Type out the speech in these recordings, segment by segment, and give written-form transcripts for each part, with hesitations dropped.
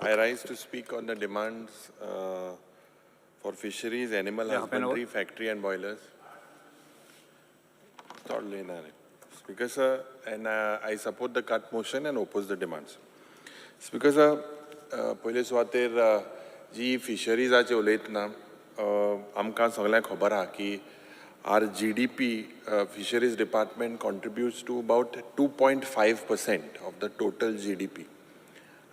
I rise to speak on the demands for fisheries, animal husbandry, factory and boilers. Speaker sir, and I support the cut motion and oppose the demands. Speaker sir, पहिले सुवातेर जी फिशरीजाचे उलयतना आमकां सगळ्यांक खबर आहा की our GDP, fisheries department contributes to about 2.5% of the total GDP.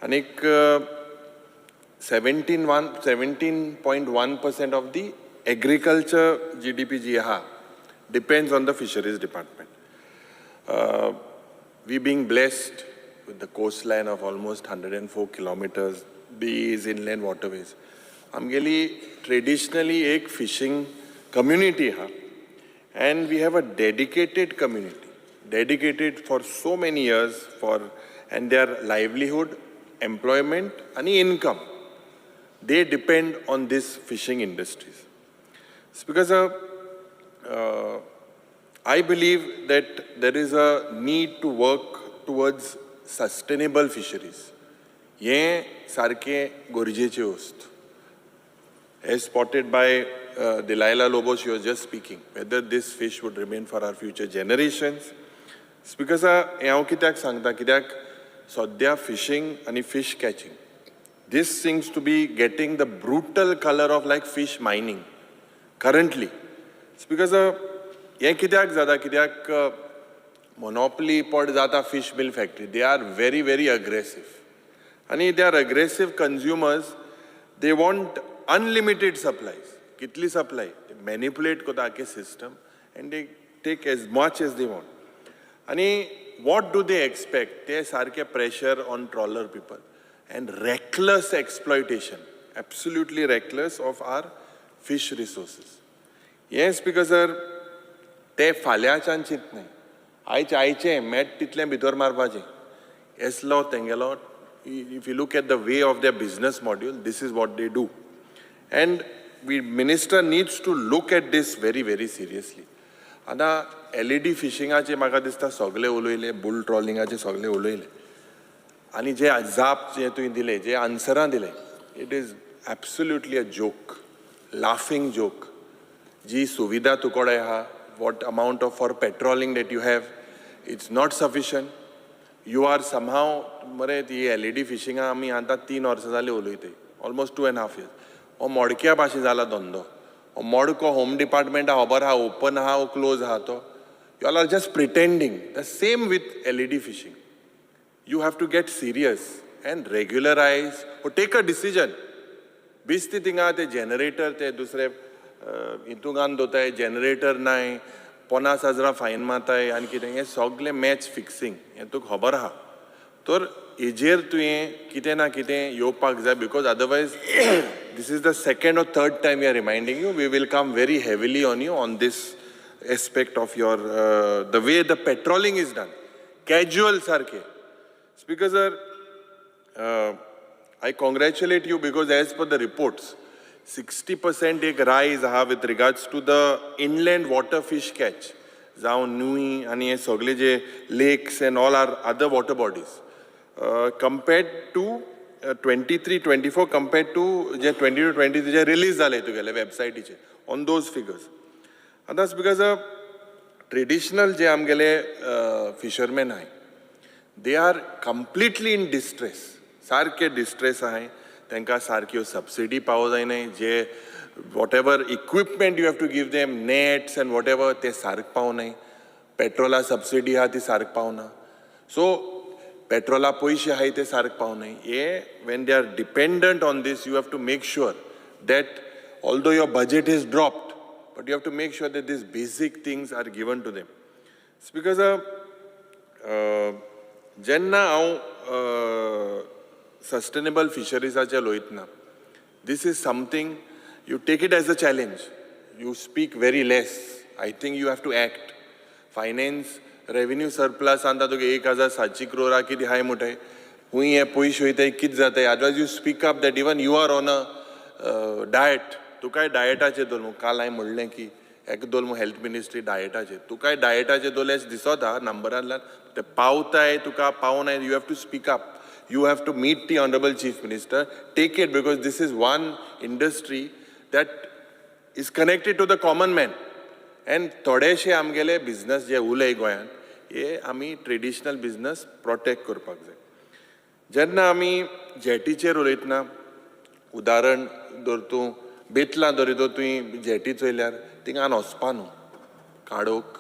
And 17.1% of the agriculture GDP depends on the fisheries department. We being blessed with the coastline of almost 104 kilometers, these inland waterways. Amgeli traditionally एक fishing community ha, and we have a dedicated community, dedicated for so many years and their livelihood, employment and income, they depend on these fishing industries. It's because I believe that there is a need to work towards sustainable fisheries. Ye sarke gorjeche ost. As spotted by Delilah Lobos, she was just speaking, whether this fish would remain for our future generations. It's because हांव कित्याक सांगता कित्याक सद्या fishing and fish catching, this seems to be getting the brutal color of like fish mining currently. It's because हे कित्याक जाता कित्याक monopoly per जाता fish mill factory. They are very, very aggressive. And they are aggressive consumers. They want unlimited supplies. Kitli supply? They manipulate the system and they take as much as they want. And what do they expect? They sarke pressure on trawler people and reckless exploitation, absolutely reckless of our fish resources. Yes, because they फाल्याच्यान चिंत नाही. आयचे met तितलें भितर मारपाचें. येसलो तेंगेलो. If you look at the way of their business model, this is what they do. And the minister needs to look at this very, very seriously. आता LED फिशिंगाचे म्हाका दिसता सगळे उलयले, बुल ट्रॉलिंगाचे सगळे उलयले. आणि जे जाप जे तुवें दिले, जे आन्सरां दिले, it is absolutely a joke, laughing joke. जी सुविधा तुकोडे आहा, what amount of for patrolling that you have, it's not sufficient. You are somehow, मरे ती LED फिशिंग आमी आतां 3 वर्सां जाली उलयताय, almost 2.5 years. हो मोडक्या भाशेन जाला धंदो. हो मोडको होम डिपार्टमेंटा खबर आहा, ओपन आहा, ओ क्लोज आहा तो. You all are just pretending. The same with LED fishing. You have to get serious and regularize or take a decision. बिस्ती थिंगा ते जनरेटर ते दुसरे हितूंगान दोताय, जनरेटर नाय, 50,000 फायन मारताय आनी कितें हें सगळें मॅच फिक्सिंग हें तुका खबर आहा. तर हेजेर तुवें कितें ना कितें येवपाक जाय, because otherwise this is the second or third time we are reminding you, we will come very heavily on you on this aspect of your, the way the patrolling is done. Casual sarke. Speaker sir, I congratulate you because as per the reports, 60% एक rise आहा with regards to the inland water fish catch. जावं न्हूय आनी हे सगळे जे lakes and all our other water bodies. Compared to 23-24 compared to J 22-23 J release जाले तुगेले website on those figures. And that's because traditional जे आमगेले fishermen आहाय, they are completely in distress. सारके distress आहाय. तांकां सारक्यो subsidy Paavo जायनाय. J whatever equipment you have to give them, nets and whatever, ते सारक पावनाय. पेट्रोला subsidy आहा ती सारक पावना. So पेट्रोला पयशे आहाय ते सारक पावनाय. When they are dependent on this, you have to make sure that although your budget is dropped, but you have to make sure that these basic things are given to them. It's because जेन्ना हांव sustainable fisheries loitna, this is something you take it as a challenge. You speak very less. I think you have to act. Finance revenue surplus anta तुगे 1,700 crore कितें हाय मुठाय. हुंय हे पयशे वयताय कितें जाताय. Otherwise you speak up that even you are on a diet. तुकाय डायटाचेर दोल. काल हांवें म्हणलें की एक दोल हेल्थ मिनिस्ट्री डायटाचेर. तुकाय डायटाचेर दोल दिसता नंबरांतल्यान. ते पावताय तुका पावनाय. You have to speak up. you have to meet the Honorable Chief Minister. Take it, because this is one industry that is connected to the common man. And थोडेशे आमगेले बिझनस जे उलय गोंयान हे आमी traditional business protect करपाक जाय. जेन्ना आमी जेटीचेर उलयतना उदाहरण धर तूं बेतलां धरितो तुवें जेटी चोयल्यार थिंगान वचपा न्हू. काडोक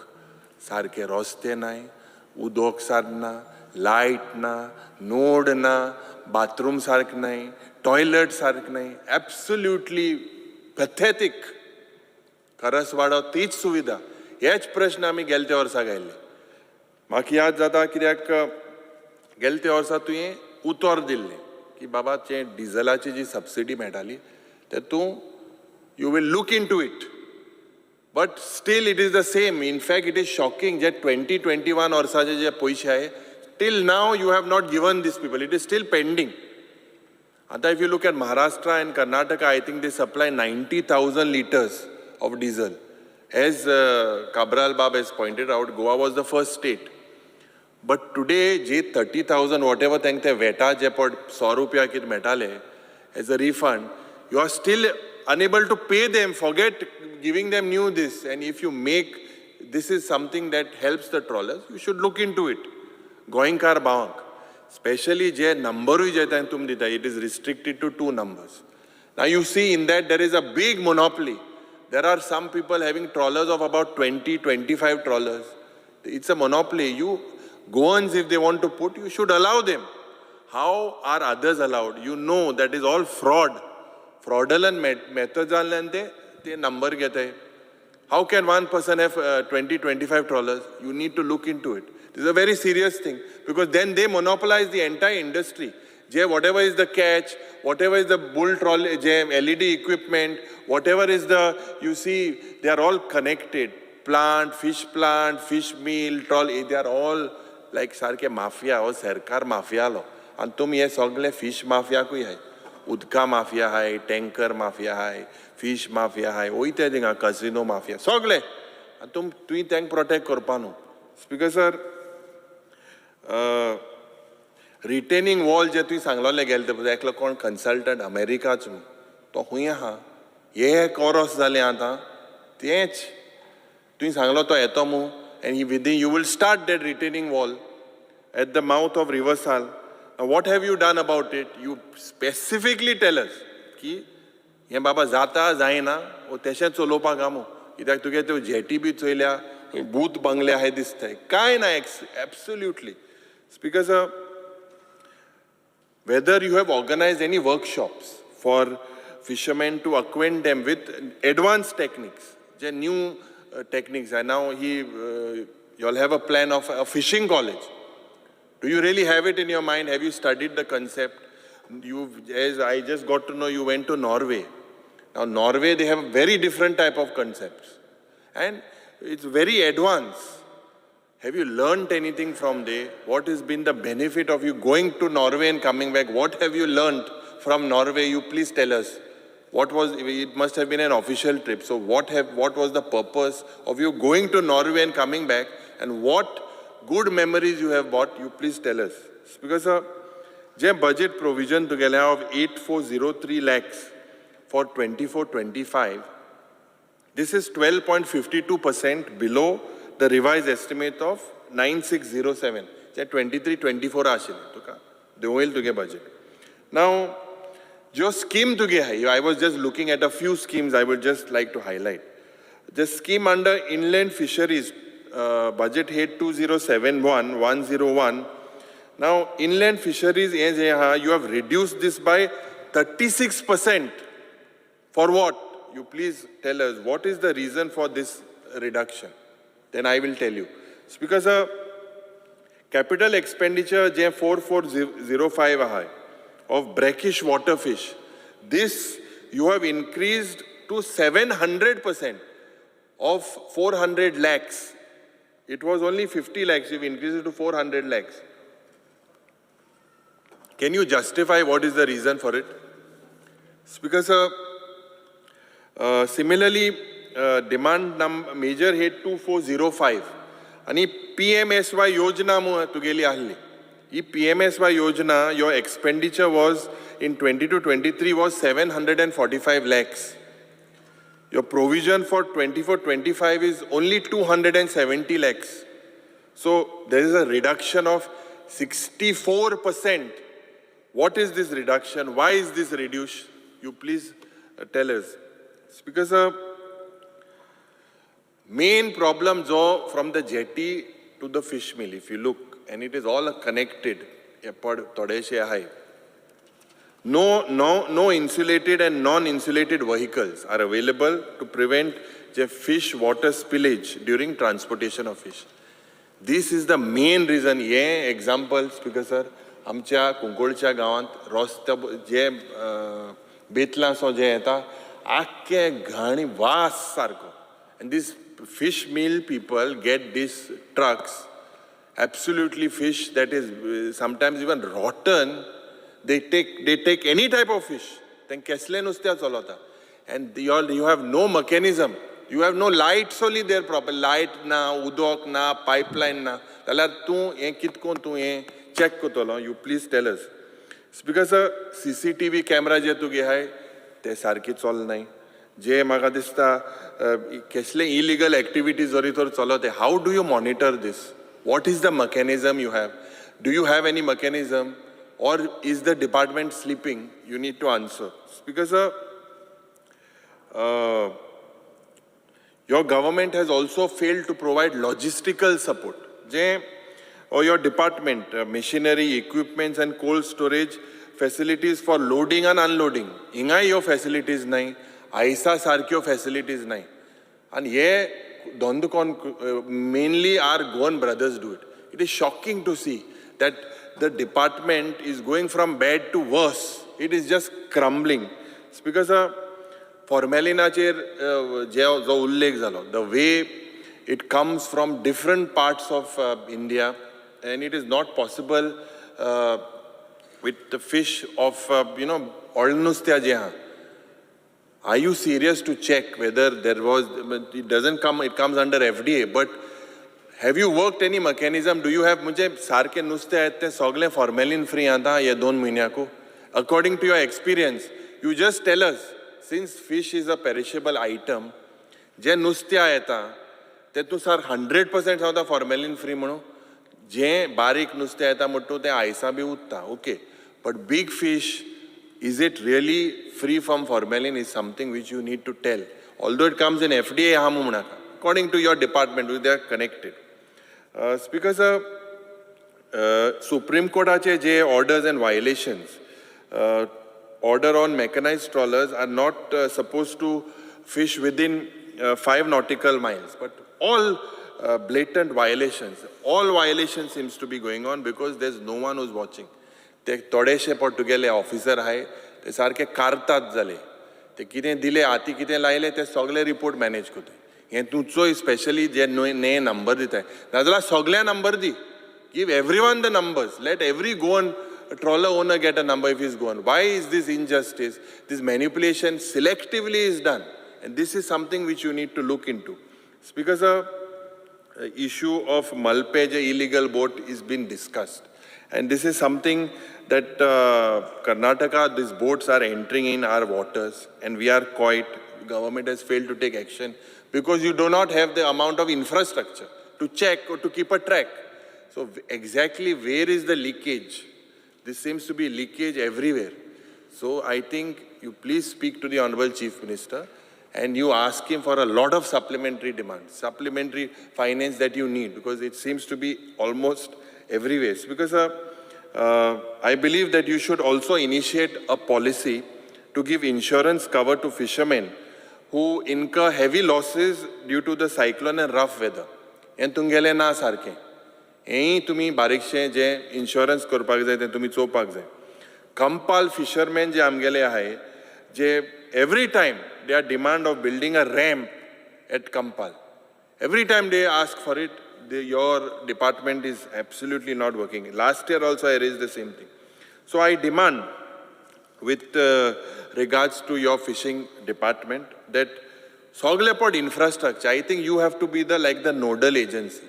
सारके रस्ते नाय, उदक सारना, लायट ना, नोड ना, बाथरूम सारकें नाय, टॉयलेट सारकें नाय. एब्सोल्युटली पॅथेटीक. खरसवाडो तीच सुविधा. हेच प्रश्न आमी गेल्या त्या वर्सा घायल्ले. म्हाका याद जाता कित्याक गेल्या त्या वर्सा तुवें उतर दिल्लें की बाबा जे डिझलाची जी सबसिडी मेळटाली तेतूं you will look into it. But still it is the same. In fact it is shocking जे 2021 वर्साचे जे पयशे आहे till now you have not given these people. It is still pending. आता if you look at Maharashtra and Karnataka, I think they supply 90,000 liters of diesel. As Cabral Bab has pointed out, Goa was the first state. But today, J 30,000 whatever तांकां वेटा जे per 100 रुपया कितें मेळटाले as a refund, you are still unable to pay them. Forget giving them new this. And if you make this is something that helps the trawlers, you should look into it. Goinkar Bank, especially je number je tum dita, it is restricted to 2 numbers. Now you see in that there is a big monopoly. There are some people having trawlers of about 20, 25 trawlers. It's a monopoly. You Goans, if they want to put, you should allow them. How are others allowed? You know that is all fraud. Fraudulent methods they number get. How can one person have 20, 25 trawlers? You need to look into it. This is a very serious thing, because then they monopolize the entire industry. Whatever is the catch, whatever is the bull trolley, LED equipment, whatever is the, you see, they are all connected. Plant, fish meal, trolley, they are all like sarke mafia or sarkar mafia lo. And tum ye sogle fish mafia kui hai. Udka mafia hai, tanker mafia hai, fish mafia hai, oite dinga casino mafia. Sogle. And tum tui tank protect korpanu. Speaker sir, retaining wall जे तुवें सांगलोले गेले ते एकलो कोण consultant अमेरिकाचो तो खूंय आहा. हे कोरस जालें आतां तेंच तुवें सांगलो तो येतो मू. And within you will start that retaining wall at the mouth of river Sal. What have you done about it? You specifically tell us की हें बाबा जाता जायना वो तेशें चलोवपाक आमो. कित्याक तुगे त्यो जेटी बी चोयल्या भूत बंगले आहाय दिसताय. कांय ना. Absolutely. Speaker sir, whether you have organized any workshops for fishermen to acquaint them with advanced techniques, the new techniques, and now you all have a plan of a fishing college. Do you really have it in your mind? Have you studied the concept? As I just got to know, you went to Norway. Now Norway, they have a very different type of concepts, and it's very advanced. Have you learned anything from there? What has been the benefit of you going to Norway and coming back? What have you learned from Norway? You please tell us. It must have been an official trip. So what was the purpose of you going to Norway and coming back? And what good memories you have bought? You please tell us. Because the budget provision together of 8403 lakhs for 24-25, this is 12.52% below the revised estimate of 9607. 23-24 ashile tuka deoil tuge budget. Now jo scheme tuge hai, I was just looking at a few schemes I would just like to highlight. The scheme under inland fisheries, budget head 2071101. Now inland fisheries, you have reduced this by 36%. For what? You please tell us, what is the reason for this reduction? Then I will tell you. It's because capital expenditure 4405 of brackish waterfish. This you have increased to 700% of 400 lakhs. It was only 50 lakhs. You've increased it to 400 lakhs. Can you justify what is the reason for it? It's because similarly, demand major head 2405 आणि PMSY योजना तुगेली आहली. PMSY Yojana, your expenditure was in 22-23 was 745 lakhs. Your provision for 24-25 is only 270 lakhs. So there is a reduction of 64%. What is this reduction? Why is this reduced? You please tell us. It's because main problem from the jetty to the fish mill, if you look, and it is all connected. No insulated and non-insulated vehicles are available to prevent the fish water spillage during transportation of fish. This is the main reason. Ye examples because sir, आमच्या कुंकोळच्या गावांत रस्ते जे बेतलांसो जे येता आख्खे घाणी वास सारको. And these fish mill people get these trucks, absolutely fish that is sometimes even rotten. They take any type of fish. Then kesle nustea cholota. And you have no mechanism. You have no lights only there proper. Light na, udok na, pipeline na. Talar tu ye kitkon tu ye check kotolo. You please tell us. It's because a CCTV camera je tu ge hai, te sarki chol nahi. Je maga dista kesle illegal activities oritor cholote. How do you monitor this? What is the mechanism you have? Do you have any mechanism? Or is the department sleeping? You need to answer. It's because your government has also failed to provide logistical support. Or your department, machinery, equipments and cold storage facilities for loading and unloading. Ingai your facilities nahi, aisa sarkyo facilities nahi. And ye Dondukon mainly our Goan brothers do it. It is shocking to see that the department is going from bad to worse. It is just crumbling. It's because formalinaचेर जो उल्लेख जालो, the way it comes from different parts of India, and it is not possible with the fish of Olnustia jeha. Are you serious to check whether there was? It doesn't come. It comes under FDA, but have you worked any mechanism? Do you have? मुझे सारके नुस्ते आते सगले formalin free आता ये 2 महीन्या को. According to your experience, you just tell us. Since fish is a perishable item, जे नुस्ते आयता ते तू सर 100% सावता formalin free म्हणून. जे बारीक नुस्ते आयता म्हणतो ते आयसा बी उत्ता. Okay, but big fish, is it really free from formalin? Is something which you need to tell. Although it comes in FDA, according to your department, they are connected. Because Supreme Court je orders and violations, order on mechanized trawlers are not supposed to fish within 5 nautical miles, but all blatant violations, all violations seems to be going on because there's no one who's watching. ते थोडेशे पोर्तुगेले officer आहाय ते सारखे कारतात जाले ते कितें दिले हाती कितें लायले ते सगळे रिपोर्ट मॅनेज करता हे तुजो स्पेशली जे ने नंबर दिताय नाजाल्यार सगळ्या नंबर दी give everyone the numbers let every Goan trawler owner get a number if he's gone. Why is this injustice? This manipulation selectively is done, and this is something which you need to look into. It's because a issue of Malpej, illegal boat, is being discussed, and this is something that Karnataka, these boats are entering in our waters, and we are quiet. The government has failed to take action because you do not have the amount of infrastructure to check or to keep a track. So exactly where is the leakage? This seems to be leakage everywhere. So I think you please speak to the Honorable Chief Minister and you ask him for a lot of supplementary demands, supplementary finance that you need, because it seems to be almost everywhere. Because I believe that you should also initiate a policy to give insurance cover to fishermen who incur heavy losses due to the cyclone and rough weather. And tungele na sarke. हेय तुम्ही बारीकशे जे insurance करपाक जाय ते तुम्ही चोवपाक जाय. Campal fisherman जे आमगेले आहाय जे every time they are demand of building a ramp at Kampal. Every time they ask for it. Your department is absolutely not working. Last year also I raised the same thing. So I demand with regards to your fishing department that Soglepod infrastructure, I think you have to be the nodal agency.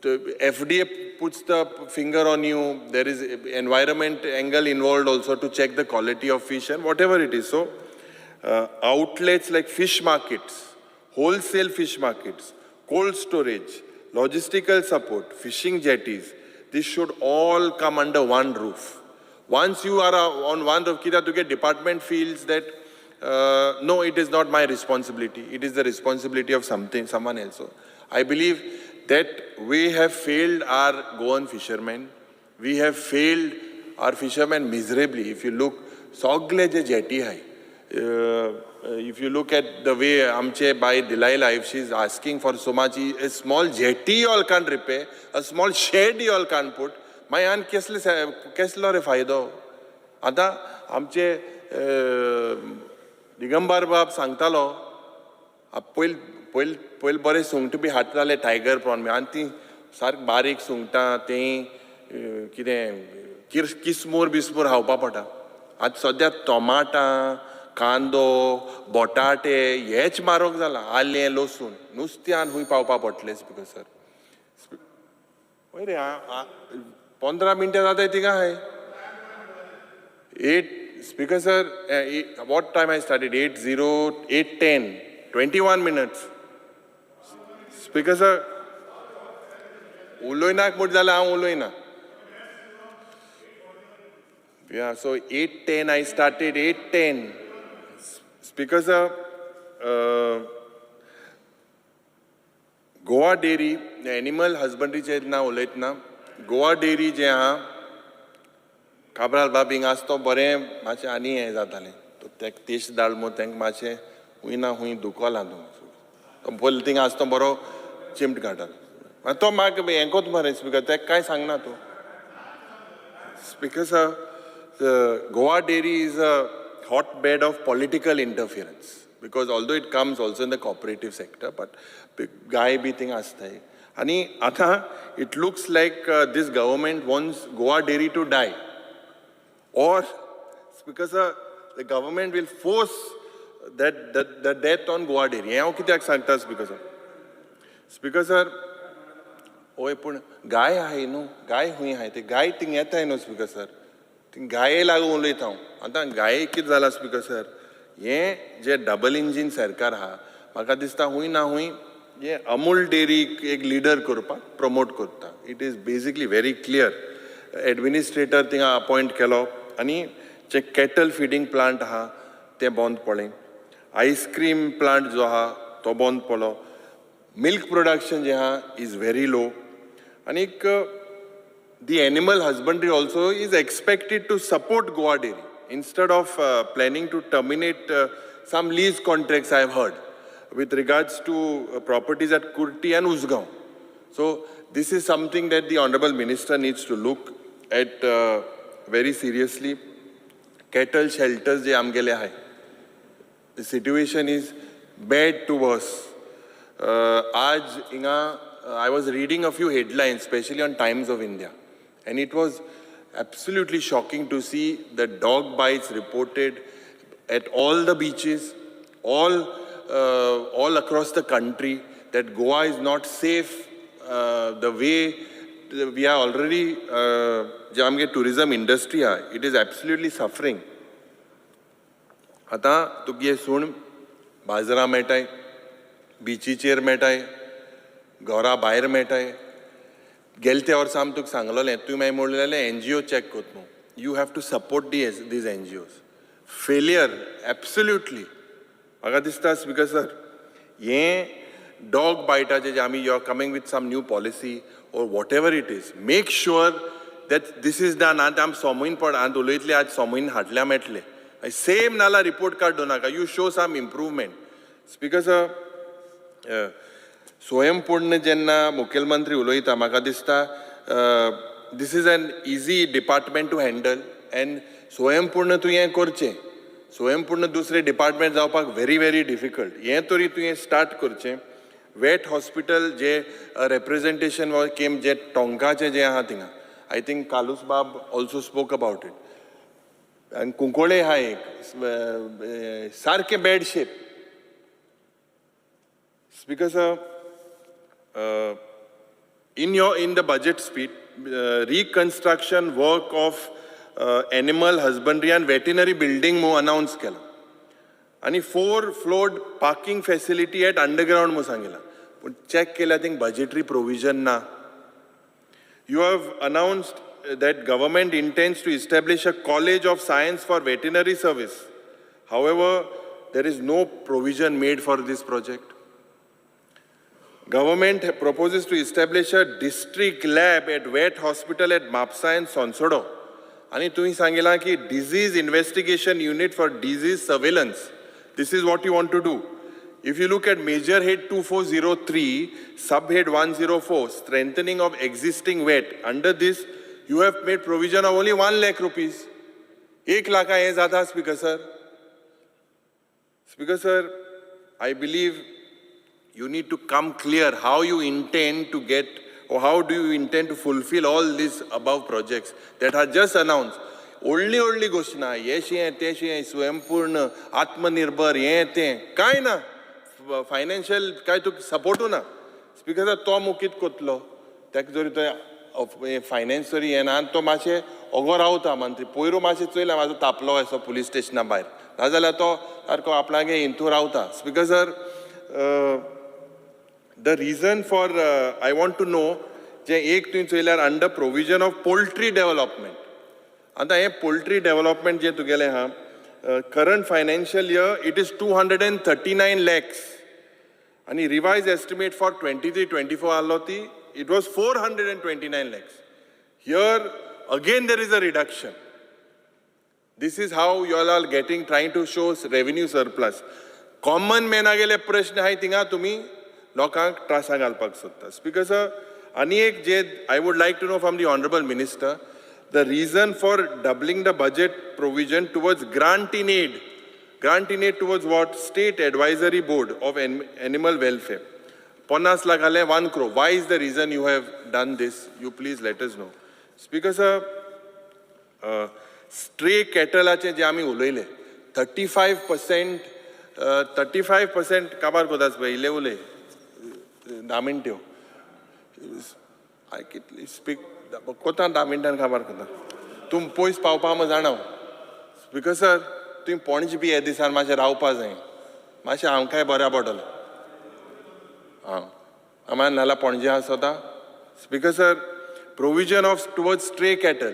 The FDA puts the finger on you. There is environment angle involved also to check the quality of fish and whatever it is. So outlets like fish markets, wholesale fish markets, cold storage, logistical support, fishing jetties, this should all come under one roof. Once you are on one roof, the department feels that no, it is not my responsibility. It is the responsibility of someone else. So I believe that we have failed our Goan fishermen. We have failed our fishermen miserably. If you look, Sogle je jetty hai. If you look at the way Amche by Delilah, if she's asking for so much, a small jetty you all can't repair, a small shed you all can't put. My aunt kesle re faydo. Ata Amche Digambar बाब सांगतालो पयल बरे सुंगट B हाडटाले tiger prawn B आनी ती सारक बारीक सुंगटां तें कितें किसमूर बिसमूर खावपा पडटा आतां सद्या टोमाटां कांदो बटाटे हेच म्हारग जाला आलें लसूण नुस्त्यान खूंय पावपा पडटलें स्पीकर सर वय रे 15 मिनटां जाताय थिंगा हाय 8 Speaker sir, what time I started? 8:10, 21 minutes. Speaker sir, uloinak mudjala uloina. Yeah, so 8:10 I started, 8:10. Speaker sir, Goa Dairy, the animal husbandry चे ना उलयत ना. Goa Dairy जे आहा काबराल बाब हिंग आसतो बरें मातशें आनी हें जातालें तेक तेश धाड मो तेंक मातशें खूंय ना खूंय दुखोला तो पयलीं थिंग आसतो बरो चिमट काडटालो तो म्हाका हें कोत मरे स्पिकर तेका कांय सांगना तूं speaker sir Goa Dairy is a hotbed of political interference because although it comes also in the cooperative sector but guy be thing आसताय आनी आतां it looks like this government wants Goa Dairy to die. Or, because the government will force the death on Goa Dairy. How can you say that, Speaker sir? Oh, but गाय है no, गाय हुई है ते गाय तिंग येता है no Speaker sir. तिंग गाय लागू उन्हें था. आता गाय कित जाला Speaker sir. ये जे डबल इंजिन सरकार हा, मका दिसता हुई ना हुई ये अमूल डेरी एक लीडर करपा प्रमोट करता. It is basically very clear. Administrator थिंगा अपॉइंट केलो आणि जे कॅटल फिडिंग प्लांट आहा ते बंद पडलें आईस्क्रीम प्लांट जो आहा तो बंद पडलो मिल्क प्रोडक्शन जे आहा इज व्हेरी लो आनीक the animal husbandry also is expected to support Goa dairy instead of planning to terminate some lease contracts I have heard with regards to properties at Kurti and Usgaon. So this is something that the Honorable Minister needs to look at very seriously. Cattle shelters je amgele hai. The situation is bad to worse. I was reading a few headlines, especially on Times of India, and it was absolutely shocking to see the dog bites reported at all the beaches, all across the country, that Goa is not safe the way we are already, the tourism industry, it is absolutely suffering. आता तुगे सुण बाजारां मेळटाय बिचीचेर मेळटाय घरा भायर मेळटाय गेले त्या वर्सा आमी तुका सांगलोलें तुवें मागीर म्हणलेलें NGO चॅक कोत न्हू you have to support these NGOs failure absolutely म्हाका दिसता स्पिकर सर हें डॉग बायटाचें जे आमी you are coming with some new policy or whatever it is, make sure that this is done. And I'm someone pad and uloitले आज someone हाटल्या Medley. Same नाला report card do naka. You show some improvement. Speaker sir, स्वयंपूर्ण जेन्ना मुखेलमंत्री उलोयता म्हाका दिसता this is an easy department to handle and स्वयंपूर्ण तूं हें करचें. स्वयंपूर्ण दुसरे डिपार्टमेंट जावपाक very very difficult. हें तरी तूं हें स्टार्ट करचें. वेट हॉस्पिटल जे representation came जे टोंकाचे जे आहा थिंगा I think Kalus Bab also spoke about it. And Kunkole ha ek sarke bad shape. Speaker sir, in the budget speech, reconstruction work of animal husbandry and veterinary building mo announce केला आणि 4-floored parking facility at underground mo सांगितला पण check केला think budgetary provision ना. You have announced that government intends to establish a college of science for veterinary service. However, there is no provision made for this project. Government proposes to establish a district lab at vet hospital at Mapsa and Sonsodo. आणि तुम्ही सांगितला की disease investigation unit for disease surveillance. This is what you want to do. If you look at Major Head 2403, Subhead 104, strengthening of existing vet, under this, you have made provision of only 1 lakh rupees. 1 lakh hai zyada, Speaker sir. Speaker sir, I believe you need to come clear how you intend to get, or how do you intend to fulfill all these above projects that are just announced. Only Goshna, Yeshi, Teshi, Swempurna, Atmanirbhar, Yete, Kaina. Financial काय तू support ना speaker तो मुकीत कोतलो ताका जरी तो finance जरी येना तो मातशे ओगो रावता मंत्री पयरू मातशे चोयला म्हाजो तापलो असो पुलीस स्टेशना भायर नाजाल्यार तो सारको आपणागे इंतू रावता speaker sir the reason for I want to know जे एक तुवें चोयल्यार under provision of poultry development आतां हें पोल्ट्री डेव्हलपमेंट जें तुगेलें आहा current financial year, it is 239 lakhs. And the revised estimate for 23-24 alloti, it was 429 lakhs. Here, again, there is a reduction. This is how you all are trying to show revenue surplus. Common menagele prashna hai tinga tumi lokank trasa galpak sutta. Speaker sir, ani ek je I would like to know from the Honorable Minister, the reason for doubling the budget provision towards grant in aid towards what? State Advisory Board of Animal Welfare. 50 lakh hale 1 crore. Why is the reason you have done this? You please let us know. Speaker sir, stray cattle ache je ami uloile 35% kabar kodas bhai ile ule daminteo I can speak कोता 10 मिनटान खबर करता तुम पयस पावपा म जाणाव speaker sir तुमी Panaji B हे दिसान मातशें रावपा जाय मातशें आमकांय बऱ्या पडटलें आम्हाला नाल्या पणजे आसा स्वता speaker sir provision of towards stray cattle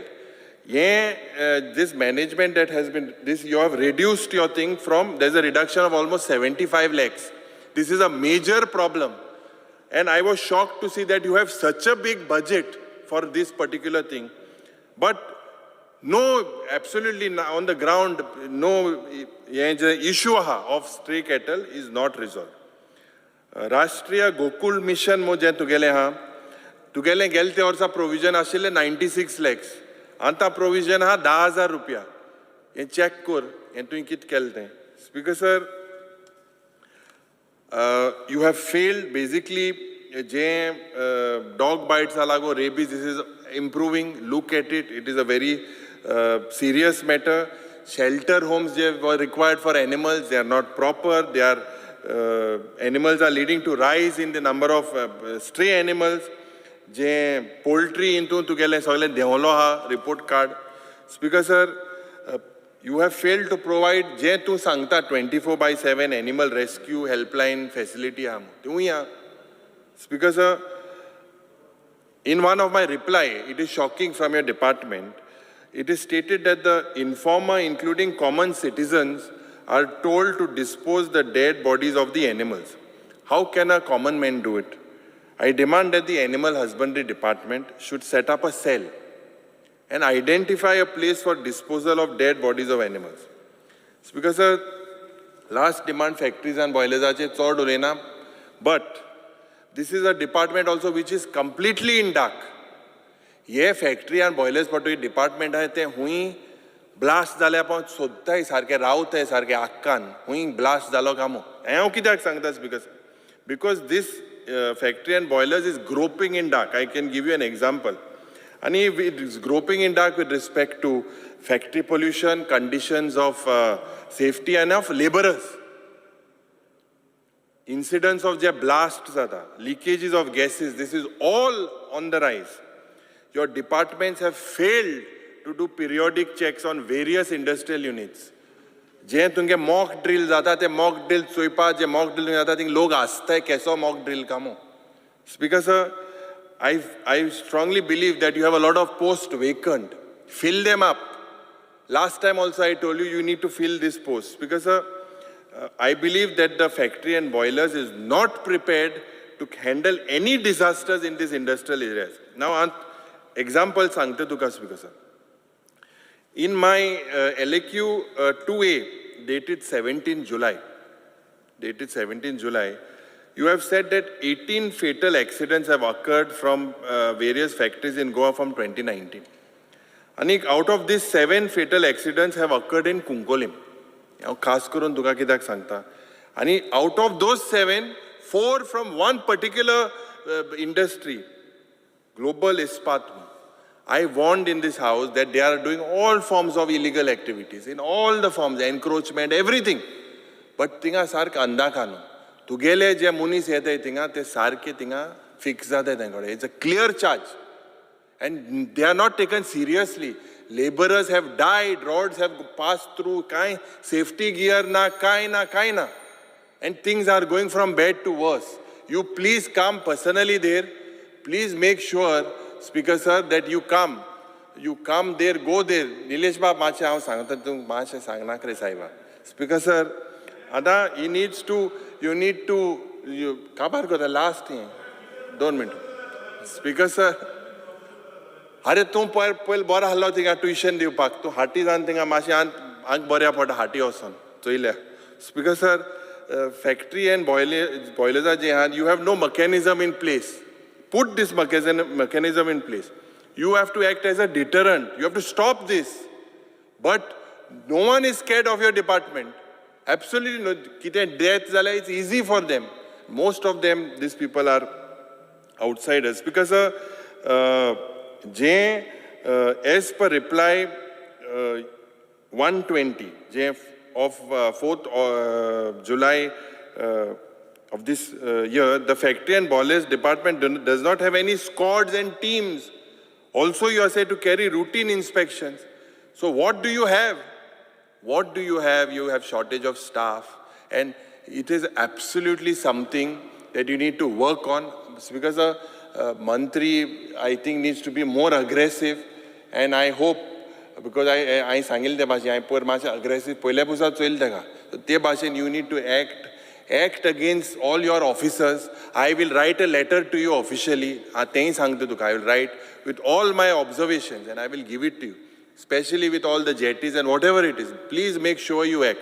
this management that has been this you have reduced your thing from there's a reduction of almost 75 lakhs. This is a major problem and I was shocked to see that you have such a big budget for this particular thing, but no, absolutely on the ground, no issue of stray cattle is not resolved. Rashtriya Gokul Mission mo je tugele gelte orsa provision ashile 96 lakhs. Anta provision ha 10,000 rupiya. Ye check kor, ye tu kit kelte. Speaker sir, you have failed basically. Dog bites alago rabies, this is improving. Look at it. It is a very serious matter. Shelter homes were required for animals. They are not proper. They are animals are leading to rise in the number of stray animals. Poultry into tugele soile deholo ha report card. Speaker sir, you have failed to provide tu sangta 24/7 animal rescue helpline facility ham. Speaker sir, in one of my reply, it is shocking from your department, it is stated that the informer, including common citizens, are told to dispose the dead bodies of the animals. How can a common man do it? I demand that the Animal Husbandry Department should set up a cell and identify a place for disposal of dead bodies of animals. Speaker sir, last demand factories and boilers ache chod ulena, but this is a department also which is completely in dark. Ye factory and boilers patoy department hai te hui blast जाल्या पण सोदताय सारखे रावताय सारखे आक्कान hui blast जालो कामो हांव कित्याक सांगता speaker because this factory and boilers is groping in dark. I can give you an example. And it is groping in dark with respect to factory pollution, conditions of safety and of laborers. Incidents of blasts, leakages of gases, this is all on the rise. your departments have failed to do periodic checks on various industrial units. जे तुमगे mock drill जाता ते mock drill चोयपा जे mock drill जाता thing लोग आसताय केसो mock drill कामो. Speaker sir, I strongly believe that you have a lot of posts vacant. Fill them up. Last time also I told you need to fill this post. Because sir, I believe that the factory and boilers is not prepared to handle any disasters in these industrial areas. Now, example sangte tuka Speaker sir. In my LAQ 2A dated 17 July, you have said that 18 fatal accidents have occurred from various factories in Goa from 2019. And out of these 7 fatal accidents have occurred in Kunkolim. Khas karun tuka kidak sangta. And out of those 7, 4 from one particular industry, Global Ispat. I warned in this house that they are doing all forms of illegal activities, in all the forms, encroachment, everything. But tinga sark anda kanu. Tugele je munis yete tinga te sarke tinga fix zate tengode. It's a clear charge. And they are not taken seriously. Laborers have died, roads have passed through, kai safety gear na, kai na. And things are going from bad to worse. You please come personally there. Please make sure, Speaker sir, that you come there, go there. Nilesh Bab, mache aao sangta tu mache sangna kare saiba. Speaker sir, Ada, you need to, kabar ko the last thing. 2 minutes. Speaker sir, अरे तूं पयल बरो आहलो थिंगा tuition दिवपाक तूं हाटी जावन थिंगा मातशें आंग बऱ्या पडटा हाटी वचोन चोयल्या. Speaker sir, factory and boilers are jihad, you have no mechanism in place. Put this mechanism in place. You have to act as a deterrent. You have to stop this. But no one is scared of your department. Absolutely no. Kite death zala, it's easy for them. Most of them, these people are outsiders. Because as per reply 120 of 4th July of this year, the factory and boilers department does not have any squads and teams. Also, you are said to carry routine inspections. So what do you have? You have shortage of staff, and it is absolutely something that you need to work on. Because Mantri, I think, needs to be more aggressive, and I hope, because I sangil te bhashi, I poor macha aggressive, poile pusa choil tega. So te bhashi, you need to act against all your officers. I will write a letter to you officially. I will write with all my observations, and I will give it to you, especially with all the jetties and whatever it is. Please make sure you act.